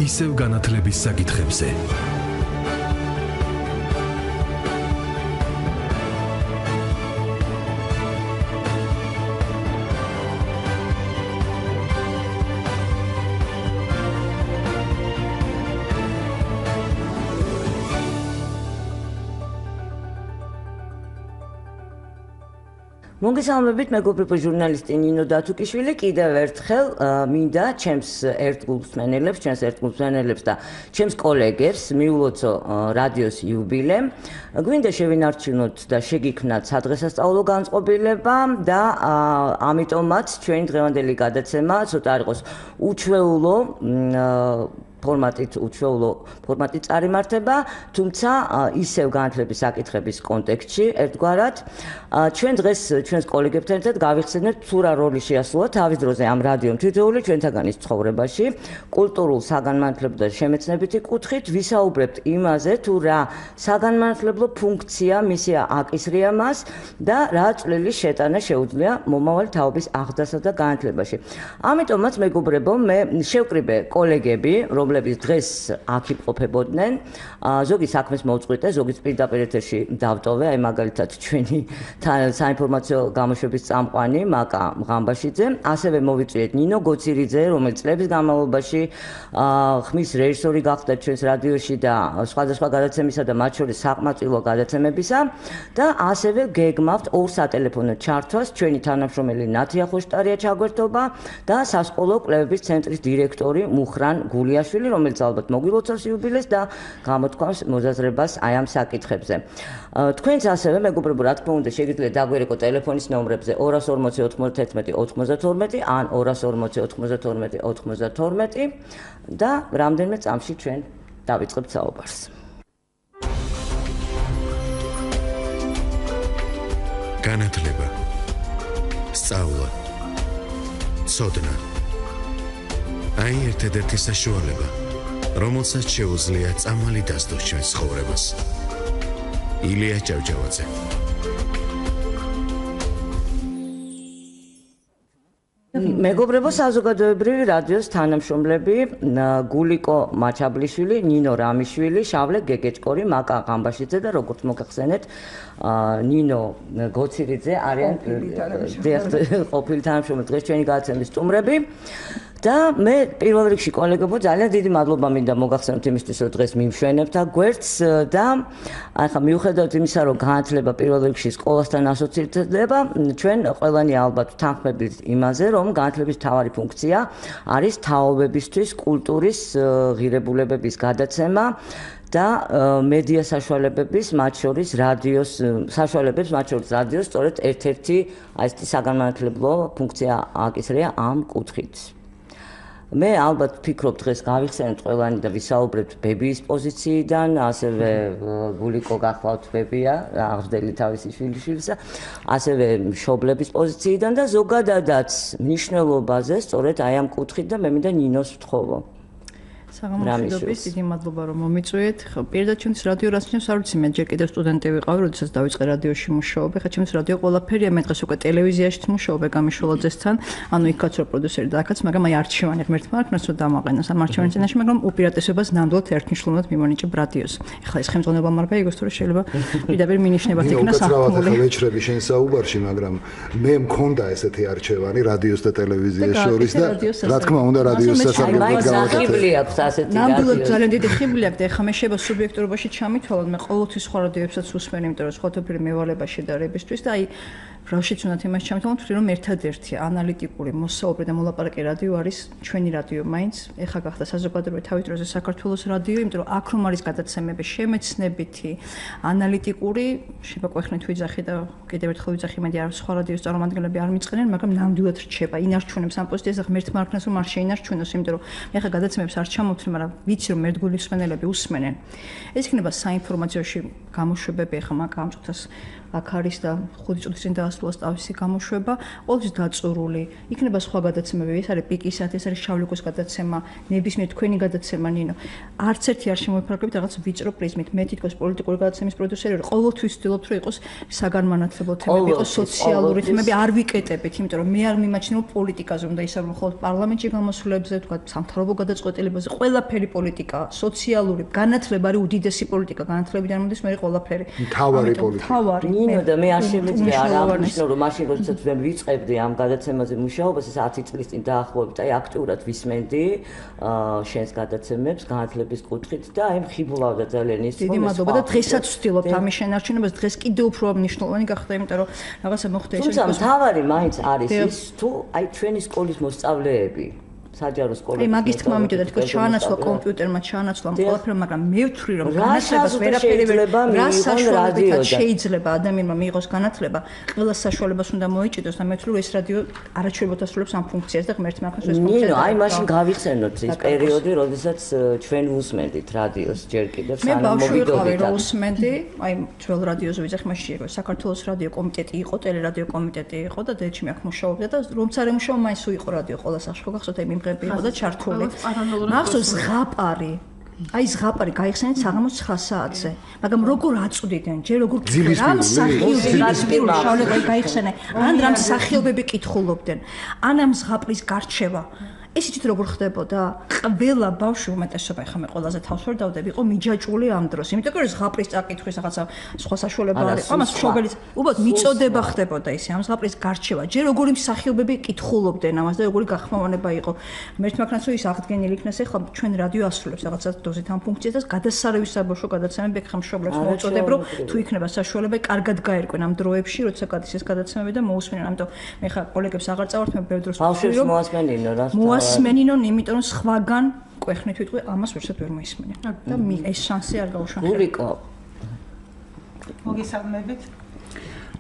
ისევ განათლების საკითხებზე. მოგესალმებით, მეგობრებო, ჟურნალისტი ნინო დათუკიშვილი კიდევ ერთხელ მინდა ჩემს ერთგულსმენელებს, და ჩემს კოლეგებს მიულოცო რადიოს იუბილე. გვინდა შევინარჩუნოთ და შეგიქმნათ სადღესასწაულო განწყობილება და ამიტომაც ჩვენი დღევანდელი გადაცემა ცოტა არ იყოს უჩვეულო ფორმატით წარიმართება, თუმცა ისევ განათლების საკითხების კონტექსტში ერთგვარად ჩვენ დღეს ჩვენს კოლეგებთან ერთად გავიხსენებთ თუ რა როლი შეასრულა თავის დროზე ამ რადიომ თითოეული ჩვენთაგანის ცხოვრებაში, კულტურულ საგანმანათლებლო და შემეცნებითი კუთხით ვისაუბრებთ იმაზე თუ რა საგანმანათლებლო ფუნქცია მისია აკისრია მას და რა წვლილი შეტანა შეუძლია მომავალი თაობის აღზრდასა და განათლებაში. ამიტომაც მეგობრებო, მე შევკრიბე კოლეგები, რომლებიც დღეს აქ იმყოფებოდნენ, ზოგი საქმეს მოუწყვიტე, ზოგი პირდაპირ ეთერში დავტოვე, აი მაგალითად ჩვენი საინფორმაციო გამოშვების წამყვანი მაკა მღამბაშიძე, ასევე მოვიწვიეთ ნინო გოცირიძე, რომელიც წლების განმავლობაში ხმის რეჟისორი გახდა ჩვენს რადიოში და სხვადასხვა გადაცემისა და მათ შორის საკმაწყილო გადაცემებისა და ასევე გეგმავთ ორ სატელეფონო ჩართვას ჩვენი თანამშრომელი ნათია ხოშტარია ჩაგვერთობა და სასკოლო კვლევების ცენტრის დირექტორი მუხრან გულიაშვილი, რომელიც ალბათ მოგილოცავს იუბილეს და გამოთქვამს მოზაზრებას აი ამ საკითხებზე. თქვენც ასევე მეგობრებო, რა თქმა უნდა, შეგიძლიათ დაგვერეკო ტელეფონის ნომრებზე 240 91 92 ან 240 92 92 და რამდენიმე წამში ჩვენ დავიწყებთ საუბარს. განათლება, სწავლა, ცოდნა. აი ერთადერთი საშუალება, რომელსაც შეუძლია წამალი დასდოს ჩვენს ცხოვრებას. ილია ჭავჭავაძე. მეგობრებო, საზოგადოებრივი რადიოს თანამშრომლები გულიკო მაჩაბლიშვილი, ნინო რამიშვილი, შავლე გეგეჭკორი, მაკა ღამბაშიძე და როგორც მოგახსენეთ, ნინო გოცირიძე არიან ყოფილი თანამშრომლები დღეს ჩვენი გადაცემის სტუმრები. და მე პირველ რიგში კოლეგებო ძალიან დიდი მადლობა მინდა მოგახსენოთ იმისთვის, რომ დღეს მიმშვენებთ აქ გვერდს და ახლა მიუხედავად იმისა, რომ განათლება პირველ რიგში სკოლასთან ასოცირდება, ჩვენ ყველანი ალბათ თანხმებით იმაზე, რომ განათლების მთავარი ფუნქცია არის თაობებისთვის კულტურის ღირებულებების გადაცემა და მედია საშუალებების, მათ შორის რადიოს საშუალებებს, მათ შორის რადიოს სწორედ ერთ-ერთი აი ესეთი საგანმანათლებლო ფუნქცია აკისრია ამ კუთხით. მე ალბათ ვფიქრობ დღეს გავიხსენებთ ყველანი და ვისაუბრებთ ბებიის პოზიციიდან, ასევე გულიკო გახლავთ ბებია, აღზრდელი თავისი შვილიშვილისა, ასევე მშობლების პოზიციიდან და ზოგადადაც მნიშვნელობაზე სწორედ აი ამ კუთხით და მე მინდა ნინოს ვთხოვო. საგამომშვიდობის დიდი მადლობა რომ მომიწვიეთ. ხო, პირდაპირ ჩვენს რადიო რას ნიშნავს, არ ვიცი, მე ჯერ კიდევ სტუდენტი ვიყავი, როდესაც დავიწყე რადიოში მუშაობა. ხა ჩემს რადიო ყველაფერია, მე დღეს უკვე ტელევიზიაშიც მუშაობ გამიშველოძესთან, ანუ იქაც რო პროდიუსერი და აქაც, მაგრამ აი არჩევანი ღმერთმა არქმას რომ დამაყენოს ამ არჩევანის წინაშე, მაგრამ უპირატესობას ნამდვილად ერთნიშნულოვნად მიმონიჭებ რადიოს. ეხლა ეს ხელმძღვანელობა მარგა იგოს თუ შეიძლება პირდაპირ მინიშნებათ იქნა საფრთხე. მე ვეჩრები შენ საუბარში, მაგრამ მე მქონდა ესეთი არჩევანი რადიოს და ტელევიზიის შორის და რა თქმა უნდა რადიოს სასარგებლოდ გავაკეთე. ნამდვილად ძალიან დიდი ხიბლი აქვს და ეხლა მე შეიძლება სუბიექტურობაში ჩამითვალოთ, მე ყოველთვის სხვა რადიოებსაც უსმენ, იმიტომ რომ სხვადასხვა მევალება შედარებისთვის და აი რაშიც უნდა იმას ჩამითვალოთ, რომ ერთადერთი ანალიტიკური მოსაუბრე და მოლაპარაკე რადიო არის ჩვენი რადიო მაინც. ეხლა გახდა საზოგადოებრივი თავის დროზე საქართველოს რადიო, იმიტომ რომ აქ რომ არის გადაცემები შემეცნებითი, ანალიტიკური, შეიძლება ყვეხნით ვიძახი და კიდევ ერთხელ ვიძახი, მე არ სხვა რადიოს წარმომადგენლები არ მიწყენენ, მაგრამ ნამდვილად რჩება, ინარჩუნებს ამ პოზიციას და ღმერთმა არქმას რომ არ შეინარჩუნოს, იმიტომ რომ მე ეხლა გადაცემებს არ ჩამოვთვლი, მაგრამ ვიცი რომ ერთგული მსმენელები უსმენენ. ეს იქნება საინფორმაციოში გამოშვებები, ეხლა მაგ ამ წუთას აქ არის და 5 წუთის წინ დაასრულა თავისი გამოშვება, ყოველთვის დაწურული. იქნება სხვა გადაცემები, ეს არის პიკისათი, ეს არის შავლიკოს გადაცემა, ნებისმიერ თქვენი გადაცემა, ნინო. არც ერთი არ შემოიფარგლებით რაღაც ვიწრო პრიზმით. მე თითქოს პოლიტიკური გადაცემის პროდიუსერი ვარ, ყოველთვის ვცდილობ, რომ იყოს საგანმანათლებლო თემები, იყოს სოციალური თემები, არ ვიკეტებით, იმიტომ რომ მე არ მიმაჩნევ პოლიტიკაზე, უნდა ისაუბროთ ხოლმე პარლამენტში გამოსვლებზე, თქვა სამთავრობო გადაწყვეტილებაზე, ყველაფერი პოლიტიკა, სოციალური განათლება არის უდიდესი პოლიტიკა, განათლებიდან მოდის მე ყველაფერი. მთავარი პოლიტიკა. ნინო და მე არ შემიძლია არ აღნიშნო რომ მაშინ როდესაც მე ვიწყებდი ამ გადაცემაზე მუშაობას ეს 10 წლის წინ დაახლოებით აი აქტიურად ვისმენდი შენს გადაცემებს განათლების კუთხით და აი მხიბლავდა ძალიან ის დიდი მადლობა და დღესაც ვცდილობთ ამის შენარჩუნებას დღეს კიდევ უფრო მნიშვნელოვანი გახდა იმიტომ რომ რაღაცა მოხდა ეს თუმცა მთავარი მაინც არის ის თუ აი ჩვენი სკოლის მოსწავლეები საჯარო სკოლებში. მაგის თქმა მინდოდა თქო ჩაანაცვლა კომპიუტერმა ჩაანაცვლა ყველაფერმა, მაგრამ მე ვთვლი რომ განათლებას ვერაფერი რა საშუალებით შეიძლება ადამიანმა მიიღოს განათლება, ყველა საშუალებას უნდა მოიჭიდოს და მე ვთვლი რომ ეს რადიო არაჩვეულებრივად ასრულებს ამ ფუნქციას და ღმერთმა ახლა ეს ფუნქცია. ნინო, აი მაშინ გავიხსენოთ ის პერიოდი, როდესაც ჩვენ ვუსმენდით რადიოს ჯერ კიდევ სანამ მოვიდოდით. მე ვუსმენდი, აი ძველ რადიოზე ვიძახ მაშინ იყო საქართველოს რადიო კომიტეტი იყო, ტელერადიო კომიტეტი იყო და დედჩი მე აქ მუშაობდა და რომც არ ემუშავა მაინც იყო რადიო ყველა სახში ხო გახსოვთ აი მიმღები იყო და ჩართული. მახსოვს ზღაპარი. აი ზღაპარი გაიხსენეთ საღამოს 9 საათზე. მაგრამ როგორ აწვდიდნენ, ჯერ როგორ რამ სახიობები შავლება გაიხსენე. ან რამ სახიობები კითხულობდნენ. ან ამ ზღაპრის გარჩევა. ეს იცით როგორ ხდებოდა? ყველა ბავშვი უმეტესობა ეხლა მე ყველაზე თავს ვერ დავდები, იყო მიჯაჭვული ამ დროს. იმიტომ რომ ზღაპრის წაკითხვის რაღაცა სხვა საშუალება არ იყო, მას მშობელის უბრალოდ მიწოდება ხდებოდა ისე ამ ზღაპრის გარჩევა. ჯერ როგორი მსახიობები კითხულობდნენ ამას და როგორი გახმოვანება იყო. მერტ მაქნაცო ის აღდგენილი იქნეს ეხლა ჩვენ რადიო ასრულებს რაღაცა დოზით ამ ფუნქციას და გადასარევი საბავშვო გადაცემები ეხლა მშობლებს მოუწოდებ, რომ თუ იქნება საშუალება, კარგად გაერკვენ ამ დროებში, როცა გადის ეს გადაცემები და მოусმენენ. ამიტომ მე ხა კოლეგებს აღარ წავართ, მე ბევრ დროს ვთვლი რომ მოასმენინო რა. მოსმენინონ, იმიტომ რომ სხვაგან კვეხნით ვიტყვი, ამას ვერცად ვერ მოისმენენ. და ეს შანსი არ გაუშვა. გურიკო. მოგესალმებით.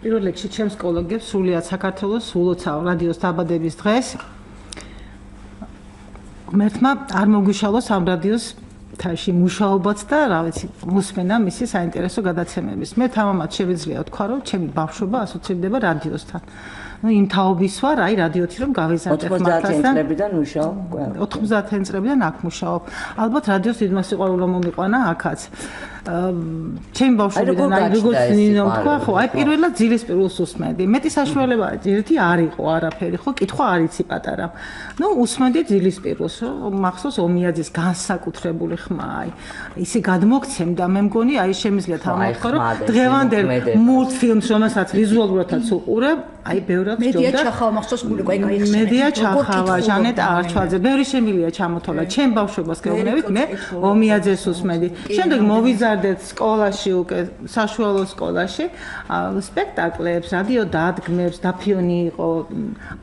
პირველ რიგში ჩემს კოლეგებს სრულიად საქართველოს ულოცავ რადიოს დაბადების დღეს. ღმერთმა არ მოგვიშალოს ამ რადიოს თაში მუშაობაც და რა ვიცი, მოსმენა მისი საინტერესო გადაცემების. მე თამამად შევიძლია ვთქვა, რომ ჩემი ბავშვობა ასოცირდება რადიოსთან. იმ თაობის ვარ, აი რადიოთი რომ გავიზარდე ხმასთან. 90 წლებიდან მუშაობ. 90 წლებიდან აქ მუშაობ. ალბათ რადიოს დიდმა სიყვარულმა მომიყვანა აქაც. ჩემი ბავშვობიდან აი როგორც ნინო თქვა, ხო, აი პირველად ძილის პირველს უსმენდი. მეტი საშუალება ერთი არ იყო არაფერი, ხო, კითხვა არ იცი პატარა. ნუ უსმენდი ძილის პირველს, მახსოვს ომიაძის განსაკუთრებული ხმა, აი ისე გადმოგცემდა, მე მგონი აი შემიძლია თამოთქვა, რომ დღევანდელ მულტფილმს, რომელსაც ვიზუალურადაც უყურებ, აი ბევრად ჯობდა. მედია ჩახავა მახსოვს გულიკო, აი გაიხსენე. მედია ჩახავა, ჟანეტა არჩვაძე, ბევრი შემილია ჩამოთვალა. ჩემ ბავშვობას გეუბნებით, მე ომიაძეს უსმენდი. შემდეგ მოვიზარდეთ სკოლაში უკვე, საშუალო სკოლაში, სპექტაკლებს, რადიო დადგმებს, დაფიონი იყო.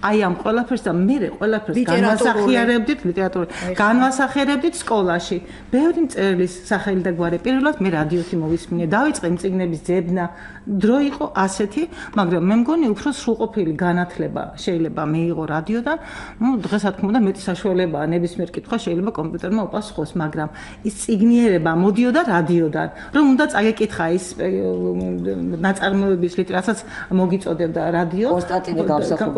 აი ამ ყველაფერს და მე ყველაფერს განვასახიერებდით ლიტერატურა. განვასახიერებდით სკოლაში. ბევრი მწერლის სახელი და გვარი. პირველად მე რადიოთი მოვისმინე, დავიწყე მწიგნების ძებნა. დრო იყო ასეთი, მაგრამ მე მგონი უფრო სრულყოფილი განათლება შეიძლება მეიღო რადიოდან. ნუ დღეს რა თქმა უნდა მეტი საშუალებაა ნებისმიერ კითხვა შეიძლება კომპიუტერმა უპასუხოს, მაგრამ ის წიგნიერება მოდიოდა რადიოდან. რომ უნდა წაგეკითხა ის ნაწარმოების ლიტერატურასაც მოგიწოდებდა რადიო.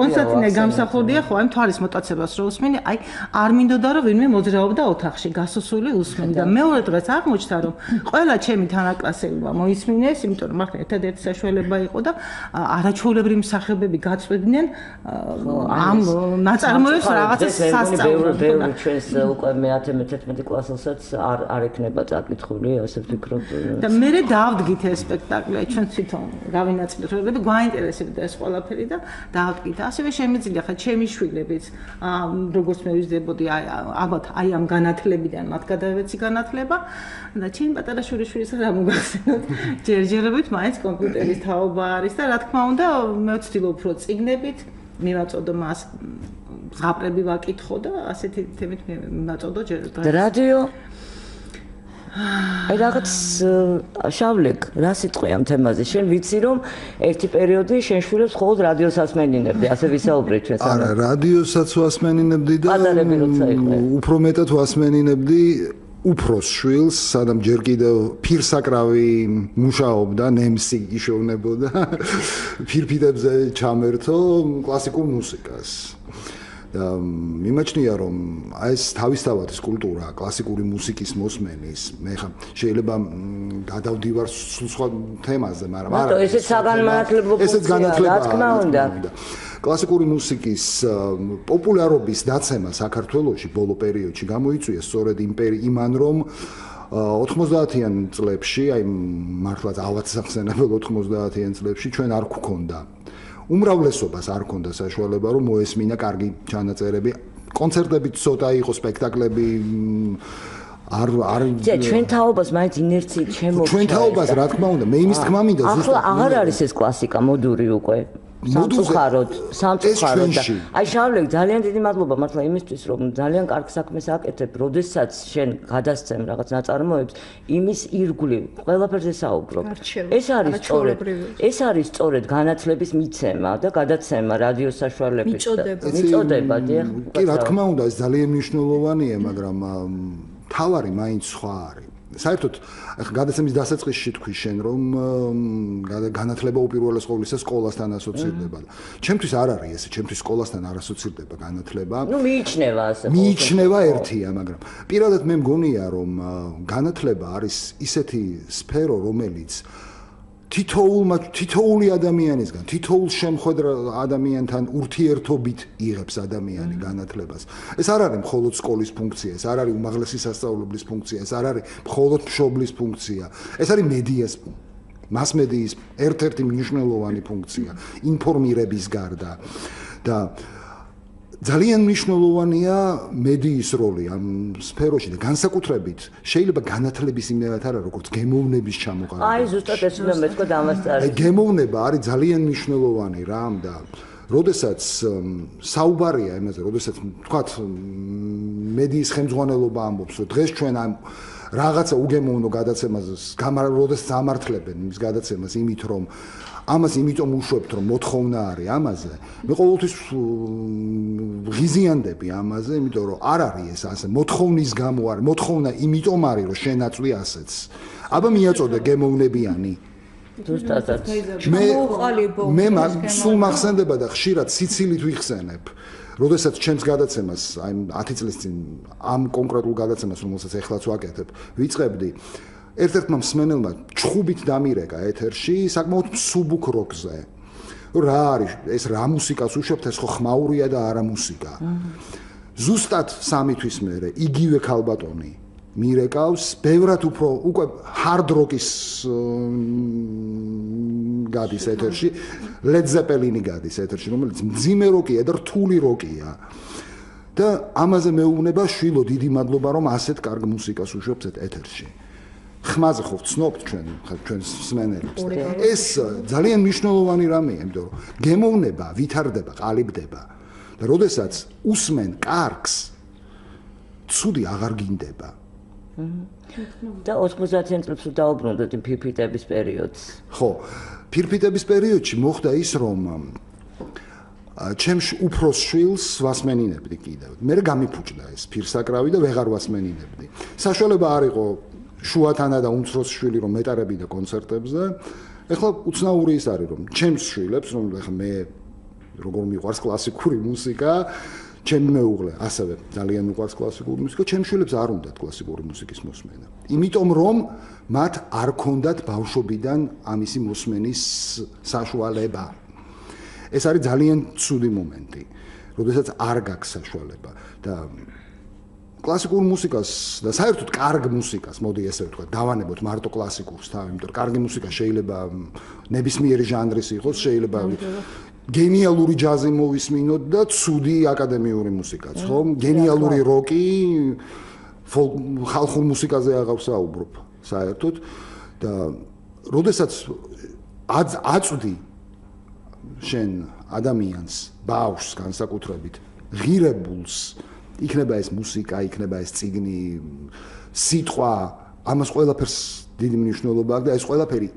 კონსტანტინე გამსახურდია, ხო, აი მთვარის მოტაცებას რო უსმენი, აი არ მინდოდა რომ ვინმე მოძრაობდა ოთახში, გასასვლელი უსმენდა. მეორე დღეს აღმოჩნდა რომ ყველა ჩემი თანაკლასელებმა მოისმინეს, იმიტომ რომ ახლა ერთადერთი საშუალება იყო და არაჩვეულებრივი მსახიობები გაწვევდნენ ამ ნაწარმოებს რაღაცას სასწაულად. ბევრი ჩვენს უკვე მე-11 კლასელსაც არ ექნება წაკითხული, ასე ვფიქრობ. და მე დავდგით ეს სპექტაკლი, ჩვენ თვითონ გავინაწილეთ, რომ გვაინტერესებდა ეს ყველაფერი და დავდგით. ასევე შემიძლია ხა ჩემი შვილებიც, როგორც მე ვიზრდებოდი, ალბათ აი ამ განათლებიდან მათ გადავეცი განათლება და ჩემი პატარა შვილიშვილის რა მოგახსენოთ, ჯერჯერობით მაინც კომპიუტერის თაობა არის და რა თქმა უნდა მე ვცდილობ უფრო წიგნებით მივაწოდო მას ზღაპრები ვაკითხო და ასეთი თემით მივაწოდო ჯერ რადიო აი რაღაც შავლეკ რა სიტყვი ამ თემაზე შენ ვიცი რომ ერთი პერიოდი შენ შვილებს მხოლოდ რადიოსაც მენინებდი ასე ვისაუბრეთ ჩვენ არა რადიოსაც ვასმენინებდი და უფრო მეტად ვასმენინებდი უფროს შვილს, სადამ ჯერ კიდევ ფირსაკრავი მუშაობდა, ნემსი იშოვნებოდა, ფირფიტებზე ჩამერთო კლასიკურ მუსიკას. და მიმაჩნია რომ ეს თავისთავად ეს კულტურა კლასიკური მუსიკის მოსმენის მე ხა შეიძლება გადავდივარ სხვა თემაზე, მაგრამ არა ესეც საგანმანათლებლო ფუნქცია, რა თქმა უნდა. კლასიკური მუსიკის პოპულარობის დაცემა საქართველოში ბოლო პერიოდში გამოიწვია სწორედ იმან რომ 90-იან წლებში, აი მართლაც ავაცახსენებელ 90-იან წლებში ჩვენ არ გქონდა უმრავლესობას არ ქონდა საშუალება რომ მოესმინა კარგი ჩანაწერები, კონცერტები ცოტა იყო, სპექტაკლები არ ჩვენ თაობას მაინც ინერციით შემოგვჭირდა. ჩვენ თაობას რა თქმა უნდა, მე იმის თქმა მინდა ზუსტად. ახლა აღარ არის ეს კლასიკა მოდური უკვე. სამწუხაროდ და აი შავლეკ ძალიან დიდი მადლობა მართლა იმისთვის რომ ძალიან კარგ საქმეს აკეთებ, როდესაც შენ გადასცემ რაღაც ნაწარმოებს, იმის ირგვლივ ყველაფერზე საუბრობ. ეს არის სწორედ განათლების მიცემა და გადაცემა რადიოს საშუალებით. მიწოდება, დიახ. კი, რა თქმა უნდა, ეს ძალიან მნიშვნელოვანია, მაგრამ თავარი მაინც სხვა არის. საერთოდ გადაცემის დასაწყისში თქვი შენ რომ განათლება უპირველეს ყოვლისა სკოლასთან ასოცირდება. ჩემთვის არ არის ესე, ჩემთვის სკოლასთან არ ასოცირდება განათლება. მიიჩნევა ასე. მიიჩნევა ერთია, მაგრამ პირადად მე მგონია რომ განათლება არის ისეთი სფერო, რომელიც თითოეული ადამიანისგან, თითოეულ შემხედრ ადამიანთან ურთიერთობით იღებს ადამიანი განათლებას. ეს არ არის მხოლოდ სკოლის ფუნქცია, ეს არ არის უმაღლესი სასწავლებლის ფუნქცია, ეს არ არის მხოლოდ მშობლის ფუნქცია. ეს არის მედიას, მასმედიის ერთ-ერთი მნიშვნელოვანი ფუნქცია, ინფორმირების გარდა. და ძალიან მნიშვნელოვანია მედიის როლი ამ სფეროში და განსაკუთრებით შეიძლება განათლების იმედად არა როგორც გემოვნების ჩამოყალიბება. აი ზუსტად ეს უნდა მეთქვა დამასწარი. გემოვნება არის ძალიან მნიშვნელოვანი რამ და როდესაც საუბარია იმაზე, როდესაც თქვათ მედიის ხელმძღვანელობა ამბობს, რომ დღეს ჩვენ ამ რაღაცა უგემოვნო გადაცემას როდესაც ამართლებენ იმის გადაცემას იმით რომ ამას იმიტომ უშვებთ რომ მოთხოვნა არის ამაზე. მე ყოველთვის ღიზიანდები ამაზე, იმიტომ რომ არ არის ეს ასე. მოთხოვნის გამო არის, მოთხოვნა იმიტომ არის რომ შენ აწვი ასეც. აბა მიაწოდე გემოვნებიანი. ზუსტადაც. მე სულ მახსენდება და ხშირად სიცილით ვიხსენებ. როდესაც ჩემს გადაცემას, აი 10 წლის წინ ამ კონკრეტულ გადაცემას, რომელსაც ეხლაც ვაკეთებ, ვიწყებდი ერთ-ერთმა მსმენელმა ჩხუბით დამირეკა ეთერში საკმაოდ მსუბუქ როკზე. რა არის ეს რა მუსიკას უშვებთ, ეს ხო ხმაურია და არა მუსიკა. ზუსტად 3 თვის მერე იგივე ქალბატონი მირეკავს ბევრად უფრო უკვე hard rock-ის გადის ეთერში, Led Zeppelin-ი გადის ეთერში, რომელიც მძიმე როკია და რთული როკია. და ამაზე მეუბნება შვილო, დიდი მადლობა რომ ასეთ კარგ მუსიკას უშვებთ ეთერში. ხმაზე ხო ვცნობთ ჩვენ მსმენელებს. ეს ძალიან მნიშვნელოვანი რამეა, იმიტომ რომ გემოვნება ვითარდება, ყალიბდება და როდესაც უსმენ კარგს, ცუდი აღარ გინდება. და 90-იან წლებში დაუბრუნდეთ იმ ფირფიტების პერიოდს. ხო, ფირფიტების პერიოდში მოხდა ის, რომ ჩემს უფროს შვილს ვასმენინებდი კიდევ. მე გამიფუჭდა ეს ფირსაკრავი და ვეღარ ვასმენინებდი. საშუალება არ იყო შუათანა და უმცროს შვილი რომ მეტარებიდა კონცერტებზე. ეხლა უცნაური ის არის რომ ჩემს შვილებს რომ ეხლა მე როგორ მიყვარს კლასიკური მუსიკა, ჩემი მეუღლე ასევე ძალიან მიყვარს კლასიკური მუსიკა, ჩემს შვილებს არ უნდათ კლასიკური მუსიკის მოსმენა. იმიტომ რომ მათ არ ქონდათ ბავშვობიდან ამისი მოსმენის საშუალება. ეს არის ძალიან ცუდი მომენტი, როდესაც არ გაქვს საშუალება და კლასიკურ მუსიკას და საერთოდ კარგ მუსიკას, მოდი ესე ვთქვა, დავანებოთ მარტო კლასიკურს თავი, იმიტომ რომ კარგი მუსიკა შეიძლება ნებისმიერი ჟანრის იყოს, შეიძლება გენიალური ჯაზი მოვისმინოთ და ცუდი აკადემიური მუსიკაც, ხო? გენიალური როკი, ხალხურ მუსიკაზე აღარ ვსაუბრობ საერთოდ და როდესაც აწვდი შენ ადამიანს, ბავშვს განსაკუთრებით, ღირებულს იქნება ეს მუსიკა, იქნება ეს წიგნი, სიტყვა, ამას ყველაფერს დიდი მნიშვნელობა აქვს და ეს ყველაფერი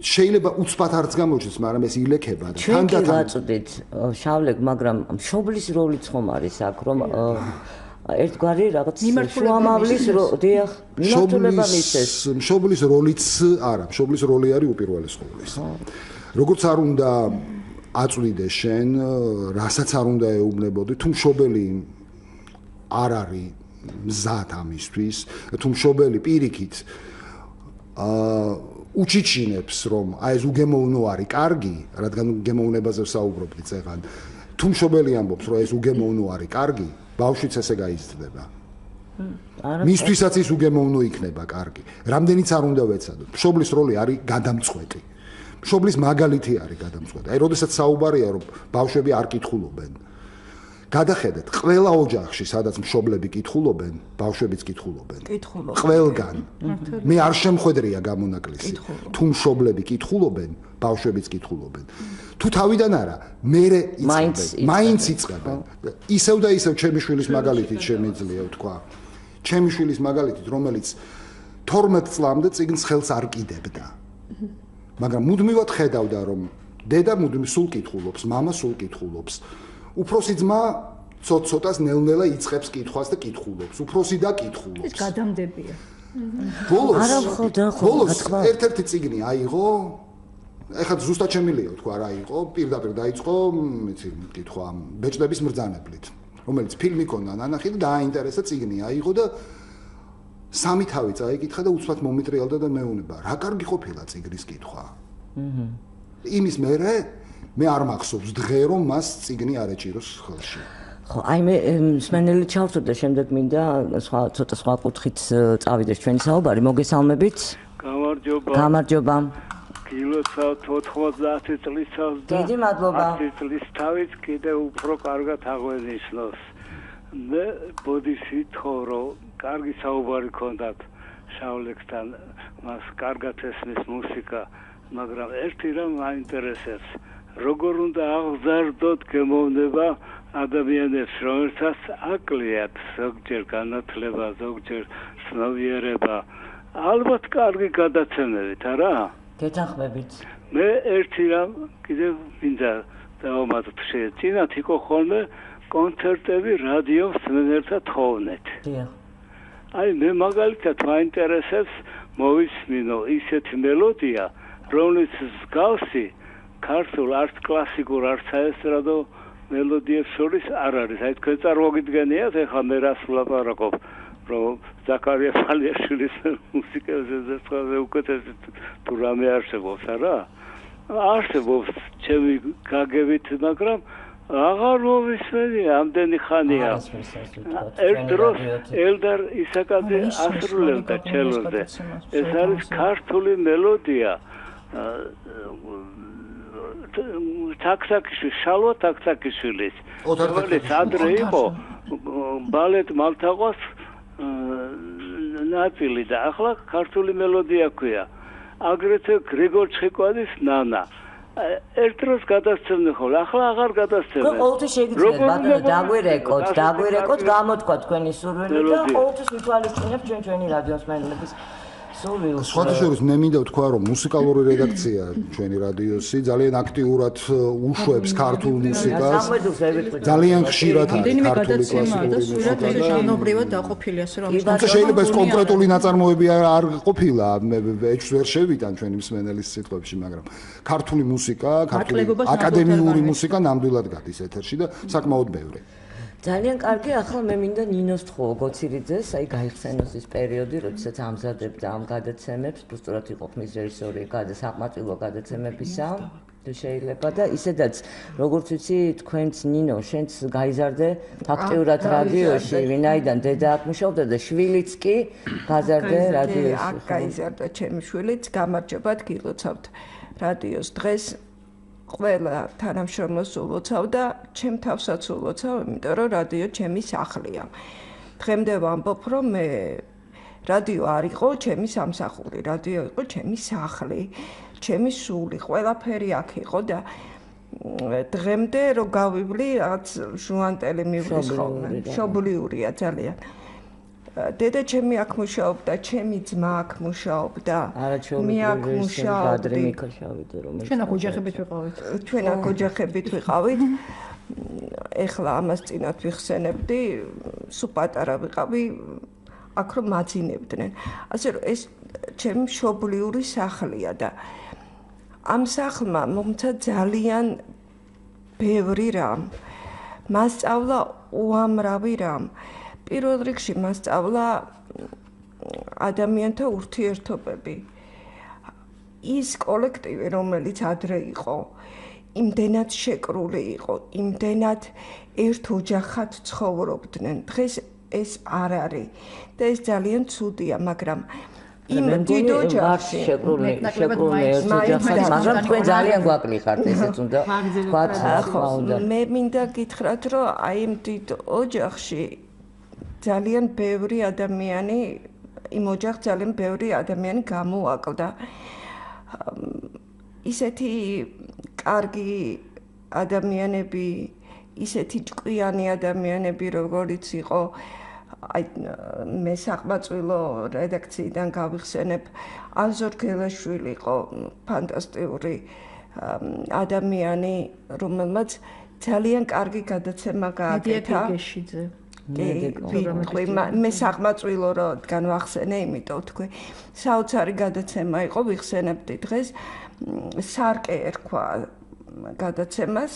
შეიძლება უცბად არც გამოჩნდეს, მაგრამ ეს ილექება და თანდათან ვაწვდით შავლეკ, მაგრამ მშობლის როლიც ხომ არის აქ, რომ ერთგვარი რაღაც შუამავლის დიახ მიმართულება მისცეს. მშობლის როლიც არა, მშობლის როლი არის უპირველეს ყოვლისა. როგორც არ უნდა აწვდიდეს შენ, რასაც არ უნდა ეუბნებოდი, თუ მშობელი არ არის მზად ამისთვის, თუ მშობელი პირიქით უჩიჩინებს, რომ აი ეს უგემოვნო არის კარგი, რადგან უგემოვნებაზე ვსაუბრობთ წეგან. თუ მშობელი ამბობს, რომ ეს უგემოვნო არის კარგი, ბავშვიც ესე გაიზრდება. მისთვისაც ის უგემოვნო იქნება კარგი. რამდენიც არ უნდა ვეცადოთ. მშობლის როლი არის გადამწყვეტი. მშობლის მაგალითი არის გადამწყვეტი. აი, როდესაც საუბარია, რომ ბავშვები არ კითხულობენ. გადახედეთ, ყველა ოჯახში, სადაც მშობლები კითხულობენ, ბავშვებიც კითხულობენ. ყველგან. მე არ შემხვედრია გამონაკლისი. თუ მშობლები კითხულობენ, ბავშვებიც კითხულობენ. თუ თავიდან არა, მერე მაინც იწყებენ. ისევ და ისევ ჩემი შვილის მაგალითით შემიძლია ვთქვა. ჩემი შვილის მაგალითით, რომელიც 12 წლამდე წიგნს ხელს არ კიდებდა. მაგრამ მუდმივად ხედავდა, რომ დედა მუდმივ სულ კითხულობს, მამა სულ კითხულობს. უფროსი ძმა ცოტ-ცოტას ნელ-ნელა იწყებს კითხვას და კითხულობს. უფროსი და კითხულობს. ეს გადამდებია. ბოლოს ერთ-ერთი წიგნი აიღო. ეხლა ზუსტად შემიძლია თქვა რა იყო, პირდაპირ დაიწყო, იცი, კითხვა ბეჭდების მბრძანებლით, რომელიც ფილმი ქონდა ნანახი და დააინტერესა წიგნი აიღო და სამი თავი წაიკითხა და უცბად მომიტრიალდა და მეუნება, რა კარგი ყოფილა წიგნის კითხვა. იმის მერე მე არ მახსოვს დღე რომ მას წიგნი არ ეჭიროს ხელში. ხო, აი მე მსმენელი ჩავწვდ და შემდეგ მინდა ცოტა სხვა კუთხით წავიდეს ჩვენი საუბარი, მოგესალმებით. გამარჯობა. გილოცავთ 90 წლისავს და დიდი მადლობა. 10 წლის თავით კიდევ უფრო კარგად აღვენიშნოს. მე ბოდიში თხოვრო, კარგი საუბარი ქონდათ შავლექსთან, მას კარგად ესმის მუსიკა, მაგრამ ერთი რამ მაინტერესებს. როგორ უნდა აღზარდოთ გემოვნება ადამიანებს, რომელსაც აკლიათ ზოგჯერ განათლება, ზოგჯერ ცნობიერება, ალბათ კარგი გადაცემებით, არა? გეთანხმებით. მე ერთი რამ კიდევ მინდა დავამატოთ წინათ იყო ხოლმე კონცერტები რადიო მსმენელთა თხოვნით. აი მე მაგალითად მაინტერესებს მოვისმინო ისეთი მელოდია, რომელიც მსგავსი ქართულ არც კლასიკურ არც საესტრადო მელოდიებს შორის არ არის. აი თქვენ წარმოგიდგენიათ, ეხლა მე რას ვლაპარაკობ, რომ ზაქარია ფალიაშვილის მუსიკაზე ზესწრაზე უკეთესი თუ რამე არსებობს, არა? არსებობს ჩემი გაგებით, მაგრამ აღარ მოვისმენი ამდენი ხანია. ერთ დროს ელდარ ისაკაძე ასრულებდა ჩელოზე. ეს არის ქართული მელოდია. თაქსაკიშვილის, შალვა თაქსაკიშვილის. რომელიც ადრე იყო ბალეტ მალთაყვას ნაწილი და ახლა ქართული მელოდია ქვია. აგრეთვე გრიგორ ჩხიკვაძის ნანა. ერთ დროს გადასცემდნენ ხოლმე, ახლა აღარ გადასცემენ. ყოველთვის შეგიძლიათ ბატონო დაგვირეკოთ, გამოთქვა თქვენი სურვილი და ყოველთვის ვითვალისწინებთ ჩვენი რადიოს მსმენელების სურვილს. სხვადასხვა მე მინდა ვთქვა, რომ მუსიკალური რედაქცია ჩვენი რადიოსი ძალიან აქტიურად უშვებს ქართულ მუსიკას. ძალიან ხშირად არის ქართული კლასიკური მუსიკა. ჟანრობრივად დაყოფილი ასე რომ თუმცა შეიძლება ეს კონკრეტული ნაწარმოები არ ყოფილა, ეჭვს ვერ შევიტან ჩვენი მსმენელის სიტყვებში, მაგრამ ქართული მუსიკა, ქართული აკადემიური მუსიკა ნამდვილად გადის ეთერში და საკმაოდ ბევრი. ძალიან კარგი, ახლა მე მინდა ნინოს თხოვო გოცირიძეს, აი გაიხსენოს ის პერიოდი, როდესაც ამზადებდა ამ გადაცემებს, უბრალოდ იყო ხმის რეჟისორი საკმაყოფილო გადაცემებისა, თუ შეიძლება და ისედაც როგორც ვიცი, თქვენც ნინო, შენც გაიზარდე ფაქტიურად რადიოში, ვინაიდან დედა აქ მუშაობდა და შვილიც კი გაზარდე რადიოში. აქ გაიზარდა ჩემი შვილიც, გამარჯობათ, გილოცავთ რადიოს დღეს. ყველა თანამშრომლოს ულოცავ და ჩემ თავსაც ულოცავ, იმიტომ რომ რადიო ჩემი სახლია. დღემდე ვამბობ, რომ მე რადიო არ იყო ჩემი სამსახური, რადიო იყო ჩემი სახლი, ჩემი სული, ყველაფერი აქ იყო და დღემდე რო გავივლი, რაღაც ჟუანტელი მივლის ხოლმე. მშობლიურია ძალიან. დედა ჩემი აქ მუშაობდა, ჩემი ძმა აქ მუშაობდა. მე აქ მუშაობდი. ჩვენ აქ ოჯახებით ვიყავით. ჩვენ აქ ოჯახებით ვიყავით. ეხლა ამას წინათ ვიხსენებდი, სულ პატარა ვიყავი აქ რომ მაძინებდნენ. ასე რომ ეს ჩემი მშობლიური სახლია და ამ სახლმა მომცა ძალიან ბევრი რამ. მას სწავლა უამრავი რამ. პირველ რიგში მას სწავლა ადამიანთა ურთიერთობები. ის კოლექტივი, რომელიც ადრე იყო, იმდენად შეკრული იყო, იმდენად ერთ ოჯახად ცხოვრობდნენ. დღეს ეს არ არის და ეს ძალიან ცუდია, მაგრამ იმ დიდ ოჯახში შეკრული მაგრამ თქვენ ძალიან გვაკლიხართ ესეც უნდა ვთქვათ მე მინდა გითხრათ რომ აი იმ დიდ ოჯახში ძალიან ბევრი ადამიანი იმ ოჯახს ძალიან ბევრი ადამიანი გამოაკლდა ისეთი კარგი ადამიანები ისეთი ჭკვიანი ადამიანები როგორიც იყო აი მე საყმაწვილო რედაქციიდან გავიხსენებ აზორ გელაშვილი იყო ფანტასტიკური ადამიანი რომელმაც ძალიან კარგი გადაცემა გააკეთა მე საყმაწვილო რომ განვახსენე იმიტომ თქვი საოცარი გადაცემა იყო ვიხსენებდი დღეს სარკე ერქვა გადაცემას